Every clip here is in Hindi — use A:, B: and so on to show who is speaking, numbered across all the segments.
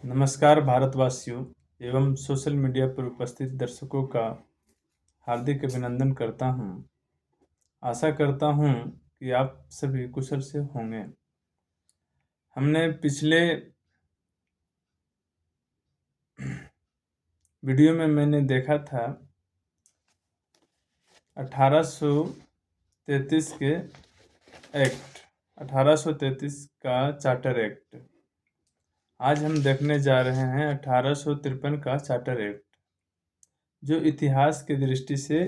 A: नमस्कार भारतवासियों एवं सोशल मीडिया पर उपस्थित दर्शकों का हार्दिक अभिनंदन करता हूं। आशा करता हूं कि आप सभी कुशल से होंगे। हमने पिछले वीडियो में मैंने देखा था 1833 के एक्ट 1833 का चार्टर एक्ट। आज हम देखने जा रहे हैं 1853 का चार्टर एक्ट, जो इतिहास की दृष्टि से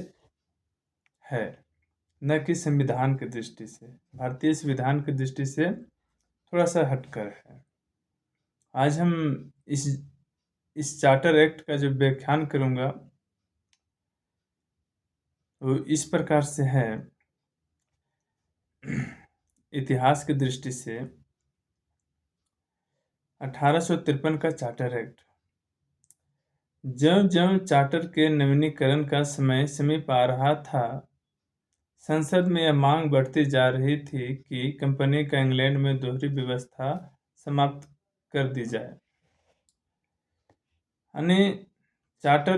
A: है, न कि संविधान की दृष्टि से। भारतीय संविधान की दृष्टि से थोड़ा सा हटकर है। आज हम इस चार्टर एक्ट का जो व्याख्यान करूंगा वो इस प्रकार से है। इतिहास की दृष्टि से 1853 का चार्टर एक्ट, ज्यों-ज्यों चार्टर के नवीनीकरण का समय समीप आ रहा था, संसद में यह मांग बढ़ती जा रही थी कि कंपनी का इंग्लैंड में दोहरी व्यवस्था समाप्त कर दी जाए। यानी चार्टर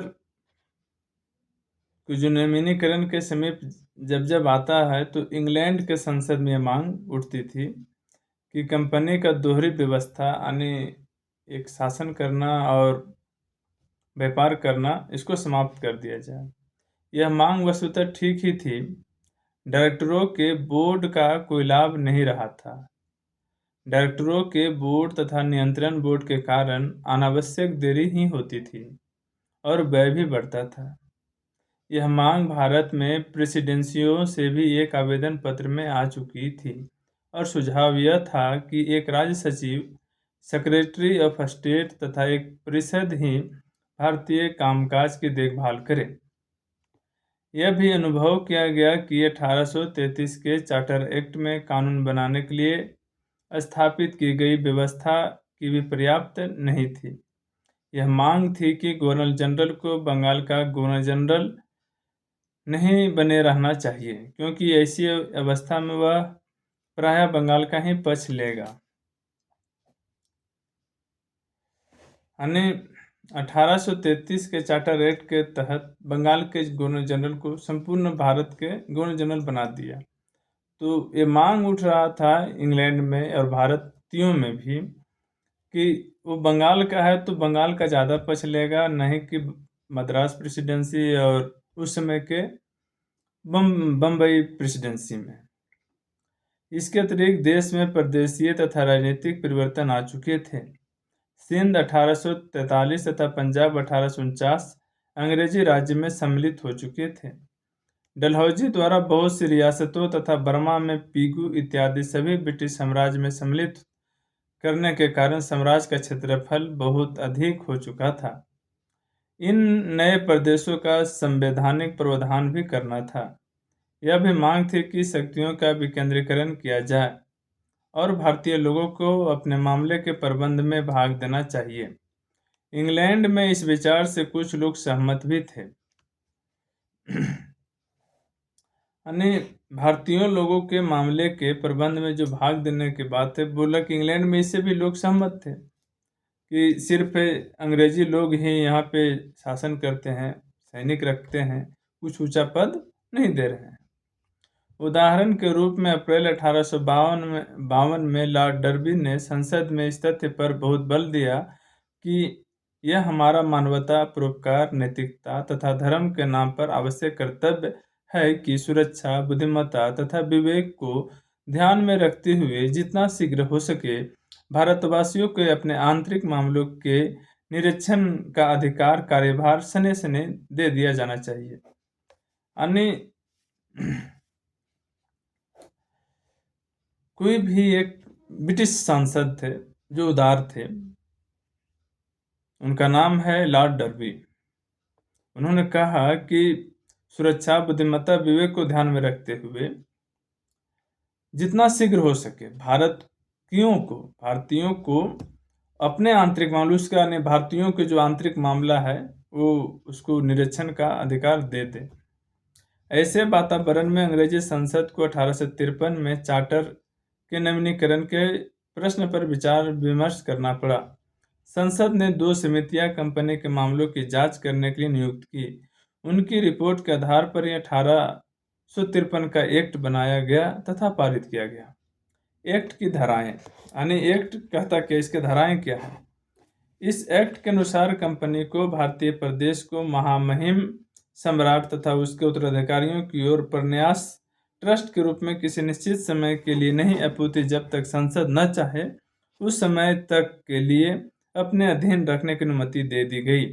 A: को जो नवीनीकरण के समीप जब आता है तो इंग्लैंड के संसद में यह मांग उठती थी कि कंपनी का दोहरी व्यवस्था यानी एक शासन करना और व्यापार करना, इसको समाप्त कर दिया जाए। यह मांग वस्तुतः ठीक ही थी। डायरेक्टरों के बोर्ड का कोई लाभ नहीं रहा था। डायरेक्टरों के बोर्ड तथा नियंत्रण बोर्ड के कारण अनावश्यक देरी ही होती थी और व्यय भी बढ़ता था। यह मांग भारत में प्रेसिडेंसियों से भी एक आवेदन पत्र में आ चुकी थी और सुझाव यह था कि एक राज्य सचिव, सेक्रेटरी ऑफ स्टेट तथा एक परिषद ही भारतीय कामकाज की देखभाल करे। यह भी अनुभव किया गया कि 1833 के चार्टर एक्ट में कानून बनाने के लिए स्थापित की गई व्यवस्था की भी पर्याप्त नहीं थी। यह मांग थी कि गवर्नर जनरल को बंगाल का गवर्नर जनरल नहीं बने रहना चाहिए, क्योंकि ऐसी अवस्था में वह प्रायः बंगाल का ही पक्ष लेगा। यानी 1833 के चार्टर एक्ट के तहत बंगाल के गवर्नर जनरल को संपूर्ण भारत के गवर्नर जनरल बना दिया। तो ये मांग उठ रहा था इंग्लैंड में और भारतीयों में भी कि वो बंगाल का है तो बंगाल का ज़्यादा पक्ष लेगा, नहीं कि मद्रास प्रेसिडेंसी और उस समय के बम्बई प्रेसिडेंसी में। इसके अतिरिक्त देश में प्रदेशीय तथा राजनीतिक परिवर्तन आ चुके थे। सिंध 1843 तथा पंजाब 1849 अंग्रेजी राज्य में सम्मिलित हो चुके थे। डलहौजी द्वारा बहुत सी रियासतों तथा बर्मा में पीगू इत्यादि सभी ब्रिटिश साम्राज्य में सम्मिलित करने के कारण साम्राज्य का क्षेत्रफल बहुत अधिक हो चुका था। इन नए प्रदेशों का संवैधानिक प्रावधान भी करना था। यह भी मांग थी कि शक्तियों का विकेंद्रीकरण किया जाए और भारतीय लोगों को अपने मामले के प्रबंध में भाग देना चाहिए। इंग्लैंड में इस विचार से कुछ लोग सहमत भी थे। यानी भारतीयों लोगों के मामले के प्रबंध में जो भाग देने की बात है, बोला कि इंग्लैंड में इससे भी लोग सहमत थे कि सिर्फ अंग्रेजी लोग ही यहाँ पे शासन करते हैं, सैनिक रखते हैं, कुछ ऊंचा पद नहीं दे रहे हैं। उदाहरण के रूप में अप्रैल 1852 में लॉर्ड डर्बी ने संसद में इस तथ्य पर बहुत बल दिया कि यह हमारा मानवता, परोपकार, नैतिकता तथा धर्म के नाम पर आवश्यक कर्तव्य है कि सुरक्षा, बुद्धिमत्ता तथा विवेक को ध्यान में रखते हुए जितना शीघ्र हो सके भारतवासियों को अपने आंतरिक मामलों के निरीक्षण का अधिकार कार्यभार सने सने दे दिया जाना चाहिए। यानी कोई भी एक ब्रिटिश सांसद थे जो उदार थे, उनका नाम है लॉर्ड डर्बी। उन्होंने कहा कि सुरक्षा, बुद्धिमत्ता, विवेक को ध्यान में रखते हुए जितना शीघ्र हो सके भारतीयों को अपने आंतरिक मामलों उसका ने भारतीयों के जो आंतरिक मामला है वो उसको निरीक्षण का अधिकार दे दे। ऐसे वातावरण में अंग्रेजी संसद को 1853 में चार्टर के नवीनीकरण के प्रश्न पर विचार विमर्श करना पड़ा। संसद ने 2 समितियां कंपनी के मामलों की जांच करने के लिए नियुक्त की। उनकी रिपोर्ट के आधार पर यह 1853 का एक्ट बनाया गया तथा पारित किया गया। एक्ट की धाराएं, यानी एक्ट कहता क्या, इसके धाराएं क्या है। इस एक्ट के अनुसार कंपनी को भारतीय प्रदेश को महामहिम सम्राट तथा उसके उत्तराधिकारियों की ओर प्रन्यास ट्रस्ट के रूप में किसी निश्चित समय के लिए नहीं अपूर्ति जब तक संसद न चाहे उस समय तक के लिए अपने अधीन रखने की अनुमति दे दी गई।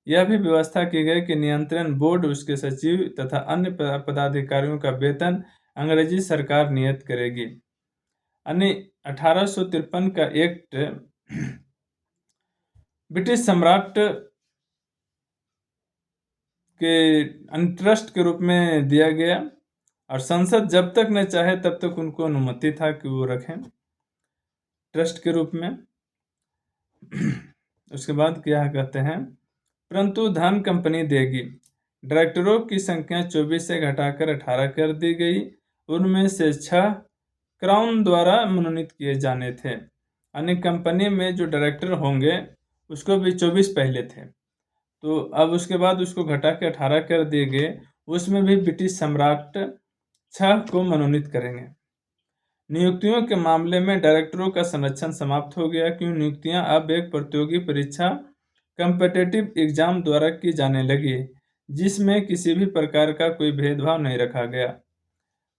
A: यह भी व्यवस्था की गई कि नियंत्रण बोर्ड, उसके सचिव तथा अन्य पदाधिकारियों का वेतन अंग्रेजी सरकार नियत करेगी। यानी 1853 का एक्ट ब्रिटिश सम्राट के ट्रस्ट के रूप में दिया गया और संसद जब तक न चाहे तब तक उनको अनुमति था कि वो रखें ट्रस्ट के रूप में। उसके बाद क्या कहते हैं, परंतु धन कंपनी देगी। डायरेक्टरों की संख्या 24 से घटाकर 18 कर दी गई। उनमें से 6 क्राउन द्वारा मनोनीत किए जाने थे। यानी कंपनी में जो डायरेक्टर होंगे उसको भी 24 पहले थे, तो अब उसके बाद उसको घटा के 18 कर दिए गए। उसमें भी ब्रिटिश सम्राट 6 को मनोनीत करेंगे। नियुक्तियों के मामले में डायरेक्टरों का संरक्षण समाप्त हो गया, क्योंकि नियुक्तियां अब एक प्रतियोगी परीक्षा कॉम्पिटिटिव एग्जाम द्वारा की जाने लगी, जिसमें किसी भी प्रकार का कोई भेदभाव नहीं रखा गया।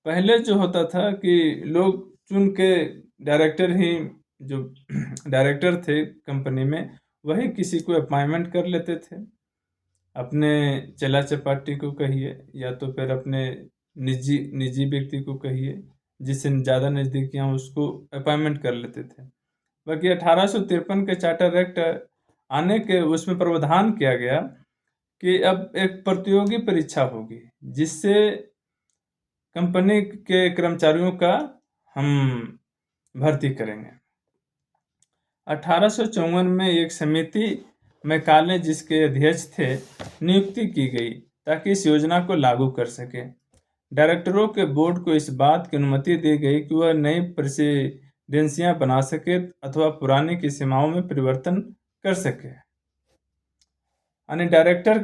A: पहले जो होता था कि लोग चुन के डायरेक्टर ही, जो डायरेक्टर थे कंपनी में, वही किसी को अपॉइंटमेंट कर लेते थे। अपने चला चपाटी को कहिए या तो फिर अपने निजी व्यक्ति को कहिए, जिससे ज़्यादा नज़दीकियाँ उसको अपॉइंटमेंट कर लेते थे। बाकी 1853 के चार्टर एक्ट आने के उसमें प्रावधान किया गया कि अब एक प्रतियोगी परीक्षा होगी, जिससे कंपनी के कर्मचारियों का हम भर्ती करेंगे। 1854 में एक समिति मैकाले, जिसके अध्यक्ष थे, नियुक्ति की गई ताकि इस योजना को लागू कर सके। डायरेक्टरों के बोर्ड को इस बात की अनुमति दी गई कि वह नई प्रेसिडेंसियां बना सके अथवा पुरानी की सीमाओं में परिवर्तन कर सके। यानी डायरेक्टर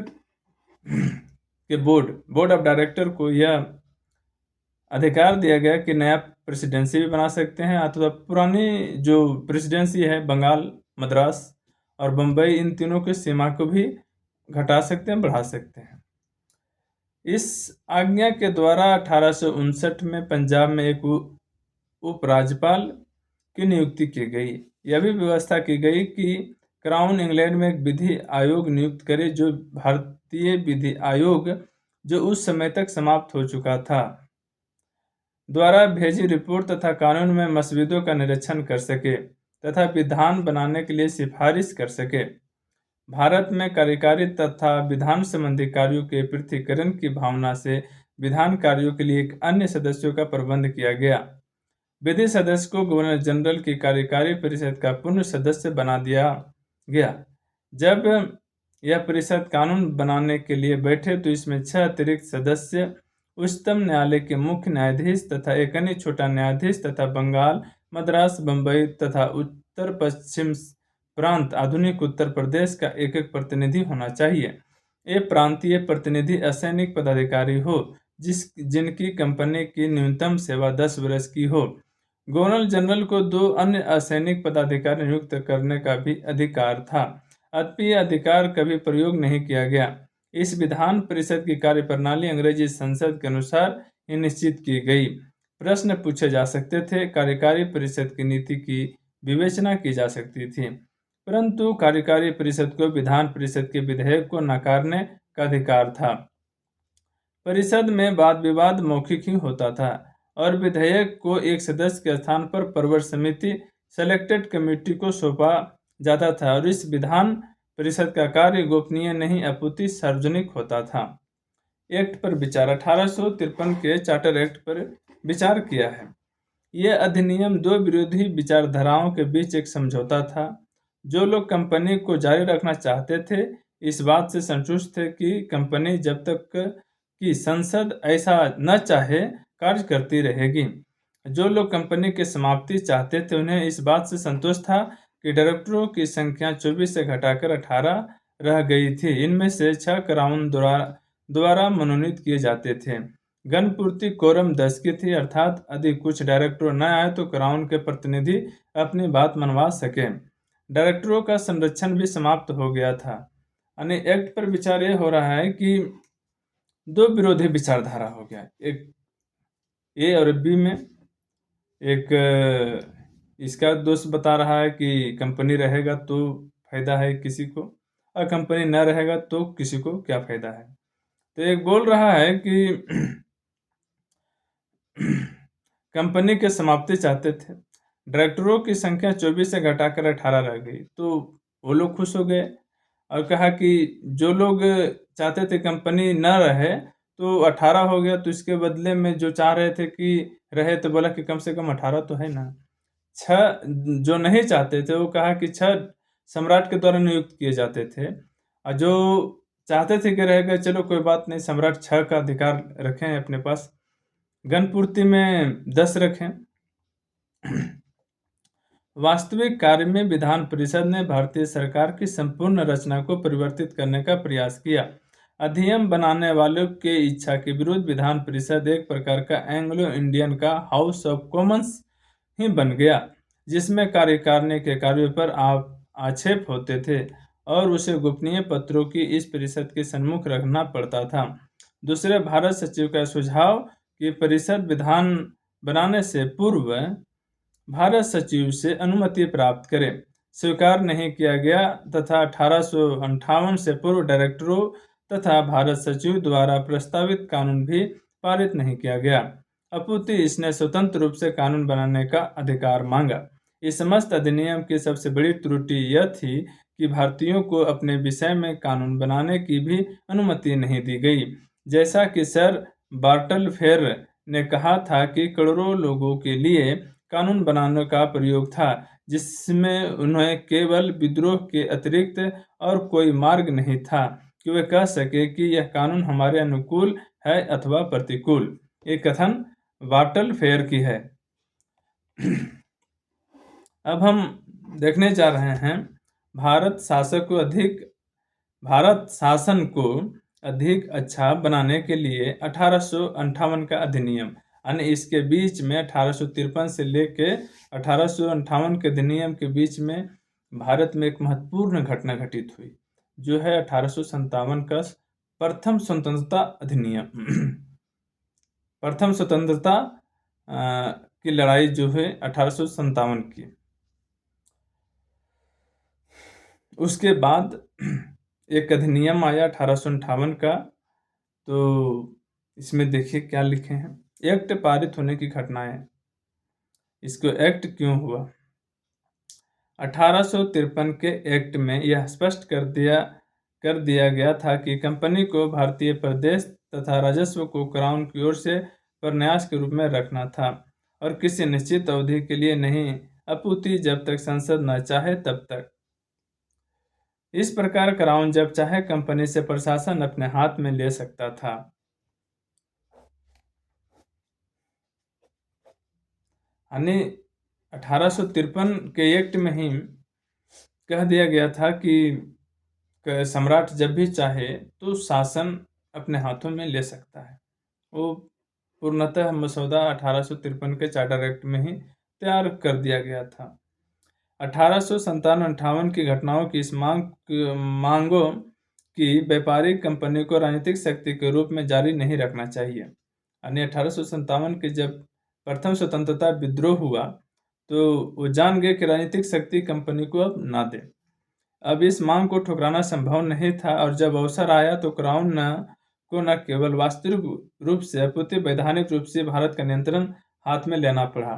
A: के बोर्ड ऑफ डायरेक्टर को यह अधिकार दिया गया कि नया प्रेसिडेंसी भी बना सकते हैं अथवा पुरानी जो प्रेसिडेंसी है, बंगाल, मद्रास और बम्बई, इन तीनों की सीमा को भी घटा सकते हैं, बढ़ा सकते हैं। इस आज्ञा के द्वारा 1859 में पंजाब में एक उपराज्यपाल की नियुक्ति की गई। यह भी व्यवस्था की गई कि क्राउन इंग्लैंड में एक विधि आयोग नियुक्त करे, जो भारतीय विधि आयोग, जो उस समय तक समाप्त हो चुका था, द्वारा भेजी रिपोर्ट तथा कानून में मसविदों का निरीक्षण कर सके तथा विधान बनाने के लिए सिफारिश कर सके। भारत में कार्यकारी तथा विधान संबंधी कार्यों के पृथकीकरण की भावना से विधान कार्यों के लिए एक अन्य सदस्यों का प्रबंध किया गया। विधि सदस्य को गवर्नर जनरल की कार्यकारी परिषद का पूर्ण सदस्य बना दिया गया। जब यह परिषद कानून बनाने के लिए बैठे तो इसमें 6 अतिरिक्त सदस्य उच्चतम न्यायालय के मुख्य न्यायाधीश तथा एक अन्य छोटा न्यायाधीश तथा बंगाल, मद्रास, बंबई तथा उत्तर पश्चिम प्रांत, आधुनिक उत्तर प्रदेश का एक एक प्रतिनिधि होना चाहिए। ये प्रांतीय प्रतिनिधि असैनिक पदाधिकारी हो, जिनकी कंपनी की न्यूनतम सेवा 10 वर्ष की हो। गवर्नर जनरल को 2 अन्य असैनिक पदाधिकारी नियुक्त करने का भी अधिकार था, अतः यह अधिकार कभी प्रयोग नहीं किया गया। इस विधान परिषद की कार्यप्रणाली अंग्रेजी संसद के अनुसार ही निश्चित की गई। प्रश्न पूछे जा सकते थे, कार्यकारी परिषद की नीति की विवेचना की जा सकती थी, परंतु कार्यकारी परिषद को विधान परिषद के विधेयक को नकारने का अधिकार था। परिषद में वाद विवाद मौखिक ही होता था और विधेयक को एक सदस्य के स्थान पर प्रवर समिति, सेलेक्टेड कमेटी को सौंपा जाता था और इस विधान परिषद का कार्य गोपनीय नहीं अपितु सार्वजनिक होता था। एक्ट पर विचार 1853 के चार्टर एक्ट पर विचार किया है। यह अधिनियम 2 विरोधी विचारधाराओं के बीच एक समझौता था। जो लोग कंपनी को जारी रखना चाहते थे, इस बात से संतुष्ट थे कि कंपनी जब तक कि संसद ऐसा न चाहे कार्य करती रहेगी। जो लोग कंपनी की समाप्ति चाहते थे, उन्हें इस बात से संतोष था कि डायरेक्टरों की संख्या 24 से घटाकर 18 रह गई थी। इनमें से 6 क्राउन द्वारा मनोनीत किए जाते थे। गणपूर्ति कोरम 10 की थी, अर्थात यदि कुछ डायरेक्टर न आए तो क्राउन के प्रतिनिधि अपनी बात मनवा सके। डायरेक्टरों का संरक्षण भी समाप्त हो गया था। यानी एक्ट पर विचार यह हो रहा है कि दो विरोधी विचारधारा हो गया, एक ए और बी में। एक इसका दोष बता रहा है कि कंपनी रहेगा तो फायदा है किसी को, और कंपनी न रहेगा तो किसी को क्या फायदा है। तो एक बोल रहा है कि कंपनी के समाप्ति चाहते थे। डायरेक्टरों की संख्या 24 से घटाकर 18 रह गई, तो वो लोग खुश हो गए और कहा कि जो लोग चाहते थे कंपनी न रहे तो 18 हो गया, तो इसके बदले में जो चाह रहे थे कि रहे तो बोला कि कम से कम 18 तो है ना। 6 जो नहीं चाहते थे वो कहा कि 6 सम्राट के द्वारा नियुक्त किए जाते थे, और जो चाहते थे कि रहेगा चलो कोई बात नहीं, सम्राट 6 का अधिकार रखें अपने पास, गणपूर्ति में 10 रखें। वास्तविक कार्य में विधान परिषद ने भारतीय सरकार की संपूर्ण रचना को परिवर्तित करने का प्रयास किया। अधिनियम बनाने वालों के इच्छा के विरुद्ध विधान परिषद एक प्रकार का एंग्लो इंडियन का हाउस ऑफ कॉमन्स ही बन गया, जिसमें कार्यकारिणी के कार्यों पर आक्षेप होते थे और उसे गोपनीय पत्रों की इस परिषद के सम्मुख रखना पड़ता था। दूसरे, भारत सचिव का सुझाव कि परिषद विधान बनाने से पूर्व भारत सचिव से अनुमति प्राप्त करे स्वीकार नहीं किया गया तथा 1858 से पूर्व डायरेक्टरों तथा भारत सचिव द्वारा प्रस्तावित कानून भी पारित नहीं किया गया। अपितु इसने स्वतंत्र रूप से कानून बनाने का अधिकार मांगा। इस समस्त अधिनियम की सबसे बड़ी त्रुटि यह थी कि भारतीयों को अपने विषय में कानून बनाने की भी अनुमति नहीं दी गई। जैसा कि सर बार्टलफेर ने कहा था कि करोड़ों लोगों के लिए कानून बनाने का प्रयोग था, जिसमें उन्हें केवल विद्रोह के अतिरिक्त और कोई मार्ग नहीं था कि वे कह सके कि यह कानून हमारे अनुकूल है अथवा प्रतिकूल। ये कथन बार्टलफेर की है। अब हम देखने जा रहे हैं भारत शासन को अधिक अच्छा बनाने के लिए 1858 का अधिनियम, यानी इसके बीच में 1853 से लेके 1858 के अधिनियम के बीच में भारत में एक महत्वपूर्ण घटना घटित हुई, जो है 1857 का प्रथम स्वतंत्रता अधिनियम। प्रथम स्वतंत्रता की लड़ाई जो है 1857 की। उसके बाद एक अधिनियम आया 1858 का। तो इसमें देखिए क्या लिखे हैं, एक्ट पारित होने की घटनाएं। इसको एक्ट क्यों हुआ? 1853 के एक्ट में यह स्पष्ट कर दिया गया था कि कंपनी को भारतीय प्रदेश तथा राजस्व को क्राउन की ओर से प्रन्यास के रूप में रखना था और किसी निश्चित अवधि के लिए नहीं, अपितु जब तक संसद न चाहे तब तक। इस प्रकार क्राउन जब चाहे कंपनी से प्रशासन अपने हाथ में ले सकता था। यानी 1853 के एक्ट में ही कह दिया गया था कि सम्राट जब भी चाहे तो शासन अपने हाथों में ले सकता है। वो पूर्णतः मसौदा 1853 के चार्टर एक्ट में ही तैयार कर दिया गया था। 1857-58 की घटनाओं की इस मांगों की व्यापारिक कंपनी को राजनीतिक शक्ति के रूप में जारी नहीं रखना चाहिए। यानी 1857 के जब प्रथम स्वतंत्रता विद्रोह हुआ तो वो जान गए कि राजनीतिक शक्ति कंपनी को अब ना दे। अब इस मांग को ठुकराना संभव नहीं था और जब अवसर आया तो क्राउन को न केवल वास्तविक रूप से अपितु वैधानिक रूप से भारत का नियंत्रण हाथ में लेना पड़ा।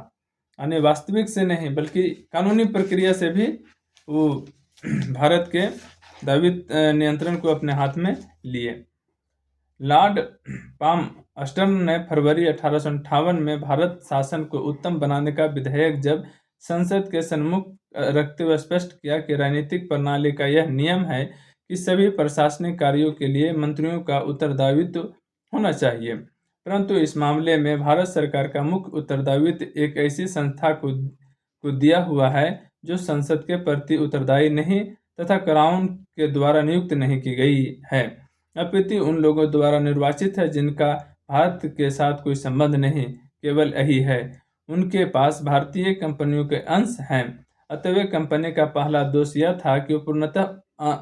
A: यानी वास्तविक से नहीं बल्कि कानूनी प्रक्रिया से भी वो भारत के दावित नियंत्रण को अपने हाथ में लिए। लॉर्ड पाम अस्टन ने फरवरी 1858 में भारत शासन को उत्तम बनाने का विधेयक जब संसद के सम्मुख रखते हुए स्पष्ट किया कि राजनीतिक प्रणाली का यह नियम है कि सभी प्रशासनिक कार्यों के लिए मंत्रियों का उत्तरदायित्व होना चाहिए, परंतु इस मामले में भारत सरकार का मुख्य उत्तरदायित्व एक ऐसी संस्था को दिया हुआ है जो संसद के प्रति उत्तरदायी नहीं तथा क्राउन के द्वारा नियुक्त नहीं की गई है, अपितु उन लोगों द्वारा निर्वाचित है जिनका भारत के साथ कोई संबंध नहीं, केवल यही है। उनके पास भारतीय कंपनियों के अंश हैं, अतः कंपनी का पहला दोष यह था कि वो पूर्णतः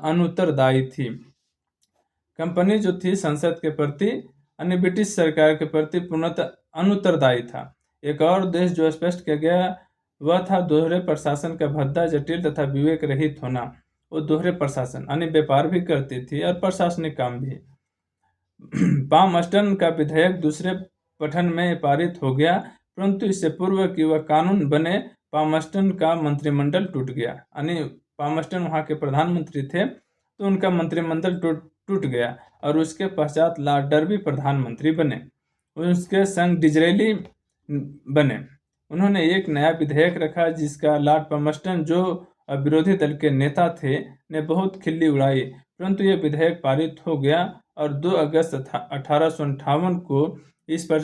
A: अनुत्तरदायी थी। कंपनी जो थी संसद के प्रति अन्य ब्रिटिश सरकार के प्रति पूर्णतः अनुत्तरदायी था। एक और देश जो स्पष्ट किया गया वह था दोहरे प्रशासन का भद्दा, जटिल तथा विवेक रहित होना। वो दोहरे प्रशासन अन्य व्यापार भी करती थी और प्रशासनिक काम भी। पामस्टन का विधेयक दूसरे पठन में पारित हो गया, परंतु इससे पूर्व कि वह कानून बने पामस्टन का मंत्रिमंडल टूट गया। यानी पामस्टन वहाँ के प्रधानमंत्री थे, तो उनका मंत्रिमंडल टूट गया और उसके पश्चात लॉर्ड डर्बी प्रधानमंत्री बने। उसके संग डिजरेली बने। उन्होंने एक नया विधेयक रखा जिसका लॉर्ड पामस्टन, जो विरोधी दल के नेता थे, ने बहुत खिल्ली उड़ाई, परंतु यह विधेयक पारित हो गया और 2 अगस्त 1858 को इस पर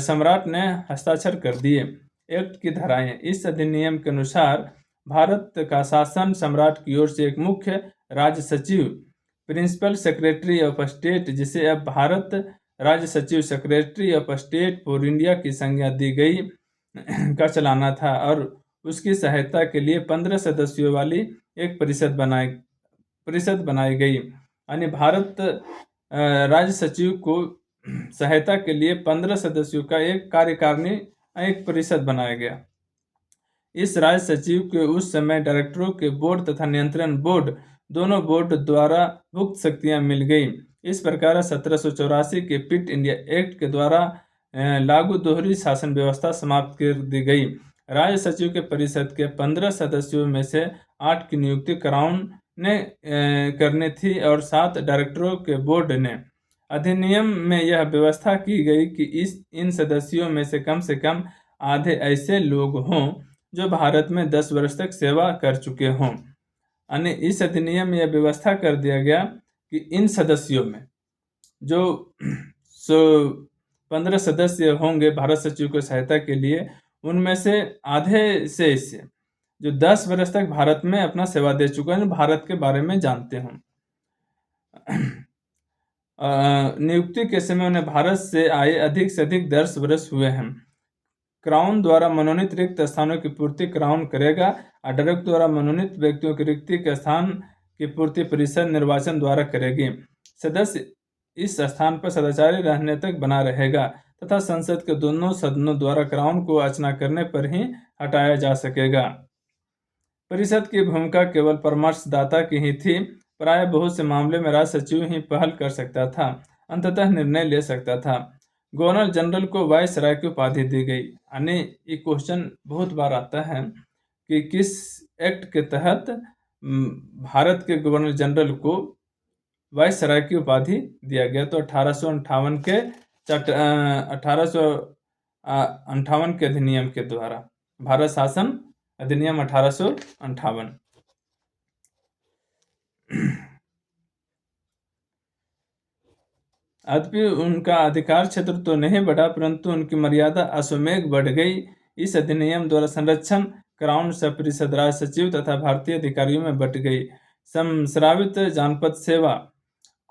A: सम्राट ने हस्ताक्षर कर दिए। एक्ट की धाराएं। इस अधिनियम के अनुसार भारत का शासन सम्राट की ओर से एक मुख्य राज्य सचिव, प्रिंसिपल सेक्रेटरी ऑफ स्टेट, जिसे अब भारत राज्य सचिव secretary of state for India की संज्ञा दी गई, का चलाना था और उसकी सहायता के लिए 15 सदस्यों वाली एक परिषद बनाई गई। यानी भारत राज्य सचिव को सहायता के लिए 15 सदस्यों का एक कार्यकारिणी, एक परिषद बनाया गया। इस राज्य सचिव के उस समय डायरेक्टरों के बोर्ड तथा नियंत्रण बोर्ड, दोनों बोर्ड द्वारा मुक्त शक्तियां मिल गई। इस प्रकार 1784 के पिट इंडिया एक्ट के द्वारा लागू दोहरी शासन व्यवस्था समाप्त कर दी गई। राज्य सचिव के परिषद के 15 सदस्यों में से 8 की नियुक्ति क्राउन ने करनी थी और 7 डायरेक्टरों के बोर्ड ने। अधिनियम में यह व्यवस्था की गई कि इन सदस्यों में से कम आधे ऐसे लोग हों जो भारत में 10 वर्ष तक सेवा कर चुके हों। यानी इस अधिनियम में यह व्यवस्था कर दिया गया कि इन सदस्यों में जो 15 सदस्य होंगे भारत सचिव को सहायता के लिए, उनमें से आधे से जो 10 वर्ष तक भारत में अपना सेवा दे चुके हैं, भारत के बारे में जानते हों। नियुक्ति के समय उन्हें भारत से आए अधिक से अधिक 10 वर्ष हुए हैं। क्राउन द्वारा मनोनीत रिक्त स्थानों की पूर्ति क्राउन करेगा और डायरेक्टर द्वारा मनोनीत व्यक्तियों की रिक्ति के स्थान की पूर्ति परिषद निर्वाचन द्वारा करेगी। सदस्य इस स्थान पर सदाचारी रहने तक बना रहेगा तथा संसद के दोनों सदनों द्वारा क्राउन को याचना करने पर ही हटाया जा सकेगा। परिषद की भूमिका केवल परामर्शदाता की ही थी। प्राय बहुत से मामले में राज्य सचिव ही पहल कर सकता था, अंततः निर्णय ले सकता था। गवर्नर जनरल को वायसराय की उपाधि दी गई। यानी ये क्वेश्चन बहुत बार आता है कि किस एक्ट के तहत भारत के गवर्नर जनरल को वायसराय की उपाधि दिया गया। तो 1858 के अधिनियम के द्वारा, भारत शासन अधिनियम 1858। यद्यपि उनका अधिकार क्षेत्र तो नहीं बढ़ा, परंतु उनकी मर्यादा अश्वमेघ बढ़ गई। इस अधिनियम द्वारा संरक्षण क्राउन परिषद राज्य सचिव तथा भारतीय अधिकारियों में बट गई। संश्रावित जानपद सेवा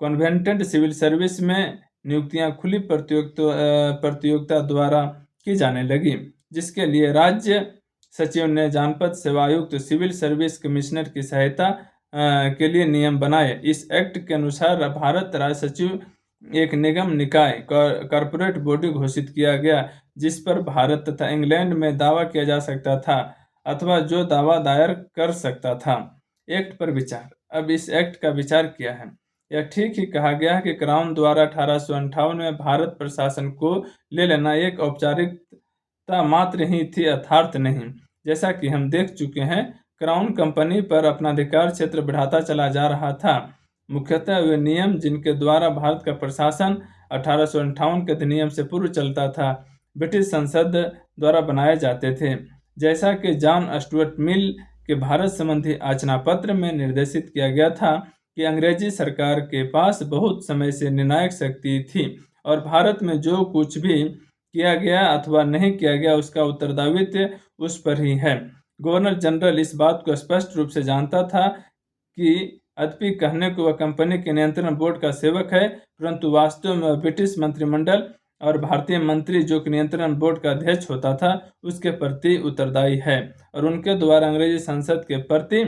A: कॉन्वेंटेड सिविल सर्विस में नियुक्तियां खुली प्रतियोगिता द्वारा की जाने लगी, जिसके लिए राज्य सचिव ने जानपद सेवायुक्त सिविल सर्विस कमिश्नर की सहायता के लिए नियम बनाए। इस एक्ट के अनुसार भारत राज्य सचिव एक निगम निकाय कॉर्पोरेट बॉडी घोषित किया गया, जिस पर भारत तथा इंग्लैंड में दावा किया जा सकता था अथवा जो दावा दायर कर सकता था। एक्ट पर विचार। अब इस एक्ट का विचार किया है। यह ठीक ही कहा गया है कि क्राउन द्वारा 1858 में भारत प्रशासन को ले लेना एक औपचारिकता मात्र ही थी, यथार्थ नहीं। जैसा कि हम देख चुके हैं, क्राउन कंपनी पर अपना अधिकार क्षेत्र बढ़ाता चला जा रहा था। मुख्यतः वे नियम जिनके द्वारा भारत का प्रशासन 1858 के अधिनियम से पूर्व चलता था, ब्रिटिश संसद द्वारा बनाए जाते थे। जैसा कि जॉन स्टुअर्ट मिल के भारत संबंधी याचना पत्र में निर्देशित किया गया था कि अंग्रेजी सरकार के पास बहुत समय से निर्णायक शक्ति थी और भारत में जो कुछ भी किया गया अथवा नहीं किया गया उसका उत्तरदायित्व उस पर ही है। गवर्नर जनरल इस बात को स्पष्ट रूप से जानता था कि यद्यपि कहने को वह कंपनी के नियंत्रण बोर्ड का सेवक है, परंतु वास्तव में वह ब्रिटिश मंत्रिमंडल और भारतीय मंत्री जो कि नियंत्रण बोर्ड का अध्यक्ष होता था उसके प्रति उत्तरदायी है और उनके द्वारा अंग्रेजी संसद के प्रति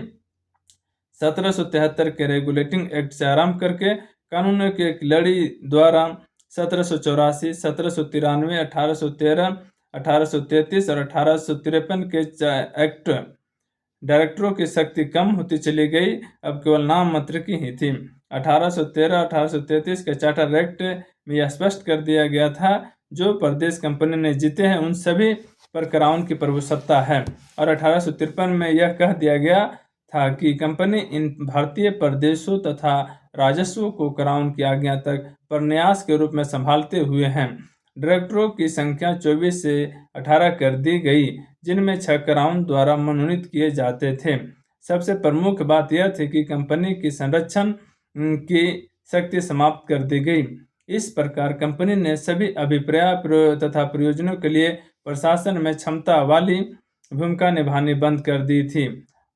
A: 1773 के रेगुलेटिंग एक्ट से आरंभ करके कानूनों की एक लड़ी द्वारा 1784, 1793, 1813, 1833 और 1853 के एक्ट डायरेक्टरों की शक्ति कम होती चली गई, अब केवल नाम मात्र की ही थी। 1813, 1833 के चार्टर एक्ट में यह स्पष्ट कर दिया गया था जो प्रदेश कंपनी ने जीते हैं उन सभी पर क्राउन की प्रभुसत्ता है और 1853 में यह कह दिया गया था कि कंपनी इन भारतीय प्रदेशों तथा राजस्व को क्राउन की आज्ञा तक प्रन्यास के रूप में संभालते हुए हैं। डायरेक्टरों की संख्या 24 से 18 कर दी गई, जिनमें 6 क्राउन द्वारा मनोनीत किए जाते थे। सबसे प्रमुख बात यह थी कि कंपनी की संरक्षण की शक्ति समाप्त कर दी गई। इस प्रकार कंपनी ने सभी अभिप्राय तथा प्रयोजनों के लिए प्रशासन में क्षमता वाली भूमिका निभानी बंद कर दी थी।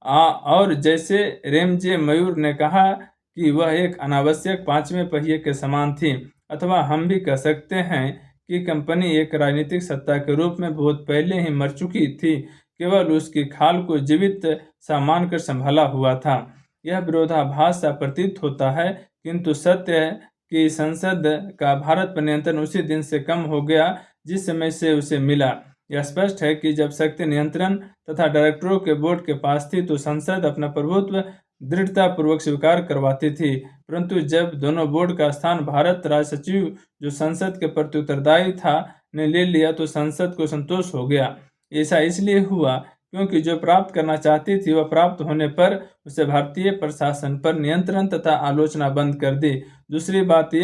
A: और जैसे रेमजे मयूर ने कहा कि वह एक अनावश्यक पांचवें पहिए के समान थी, अथवा हम भी कह सकते हैं कि कंपनी एक राजनीतिक सत्ता के रूप में बहुत पहले ही मर चुकी थी, केवल उसकी खाल को जीवित सा मानकर संभाला हुआ था। यह विरोधाभास सा प्रतीत होता है, किंतु सत्य है कि संसद का भारत पर नियंत्रण उसी दिन से कम हो गया जिस समय से उसे मिला। यह स्पष्ट है कि जब शक्ति नियंत्रण तथा डायरेक्टरों के बोर्ड के पास थी तो संसद अपना प्रभुत्व दृढ़तापूर्वक स्वीकार करवाती थी, परंतु जब दोनों बोर्ड का स्थान भारत राज्य सचिव जो संसद के प्रति उत्तरदायी था ने ले लिया तो संसद को संतोष हो गया। ऐसा इसलिए हुआ क्योंकि जो प्राप्त करना चाहती थी वह प्राप्त होने पर उसे भारतीय प्रशासन पर नियंत्रण तथा आलोचना बंद कर दी। दूसरी बात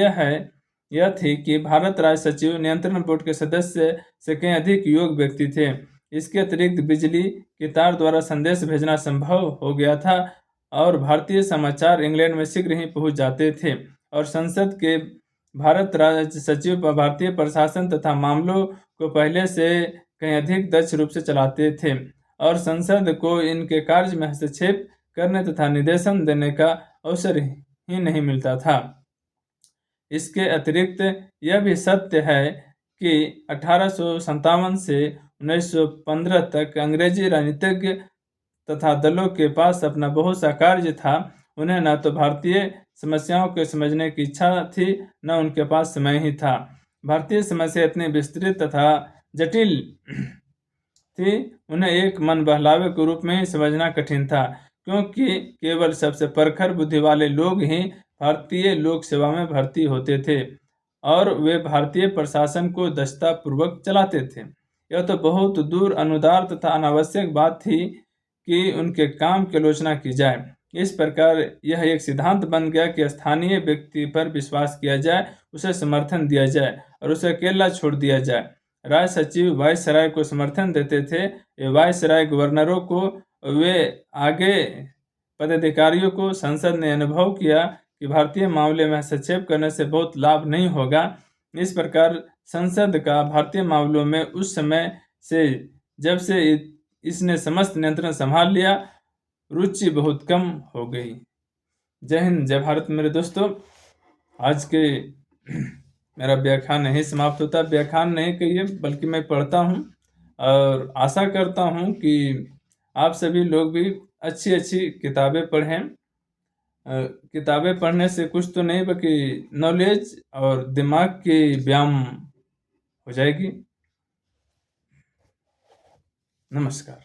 A: यह थी कि भारत राज्य सचिव नियंत्रण बोर्ड के सदस्य से कहीं अधिक योग्य व्यक्ति थे। इसके अतिरिक्त बिजली के तार द्वारा संदेश भेजना संभव हो गया था और भारतीय समाचार इंग्लैंड में शीघ्र ही पहुंच जाते थे और संसद के भारत राज्य सचिव भारतीय प्रशासन तथा मामलों को पहले से कहीं अधिक दक्ष रूप से चलाते थे और संसद को इनके कार्य में हस्तक्षेप करने तथा निर्देशन देने का अवसर ही नहीं मिलता था। इसके अतिरिक्त यह भी सत्य है कि 1857 से 1915 तक अंग्रेजी राजनीतिज्ञ तथा दलों के पास अपना बहुत सा कार्य था। उन्हें न तो भारतीय समस्याओं को समझने की इच्छा थी, न उनके पास समय ही था। भारतीय समस्या इतनी विस्तृत तथा जटिल थी, उन्हें एक मन बहलावे के रूप में ही समझना कठिन था, क्योंकि केवल सबसे प्रखर बुद्धि वाले लोग ही भारतीय लोक सेवा में भर्ती होते थे और वे भारतीय प्रशासन को दक्षतापूर्वक चलाते थे। यह तो बहुत दूर अनुदार तथा अनावश्यक बात थी कि उनके काम की आलोचना की जाए। इस प्रकार यह एक सिद्धांत बन गया कि स्थानीय व्यक्ति पर विश्वास किया जाए, उसे समर्थन दिया जाए और उसे अकेला छोड़ दिया जाए। राज सचिव वायसराय को समर्थन देते थे, वायसराय गवर्नरों को, वे आगे पदाधिकारियों को। संसद ने अनुभव किया कि भारतीय मामले में हस्तक्षेप करने से बहुत लाभ नहीं होगा। इस प्रकार संसद का भारतीय मामलों में उस समय से जब से इसने समस्त नियंत्रण संभाल लिया, रुचि बहुत कम हो गई। जय हिंद, जय भारत मेरे दोस्तों। आज के मेरा व्याख्यान यहीं समाप्त होता है। व्याख्यान नहीं कहिए बल्कि मैं पढ़ता हूँ और आशा करता हूँ कि आप सभी लोग भी अच्छी अच्छी किताबें पढ़ें। किताबें पढ़ने से कुछ तो नहीं बल्कि नॉलेज और दिमाग की व्यायाम हो जाएगी। नमस्कार।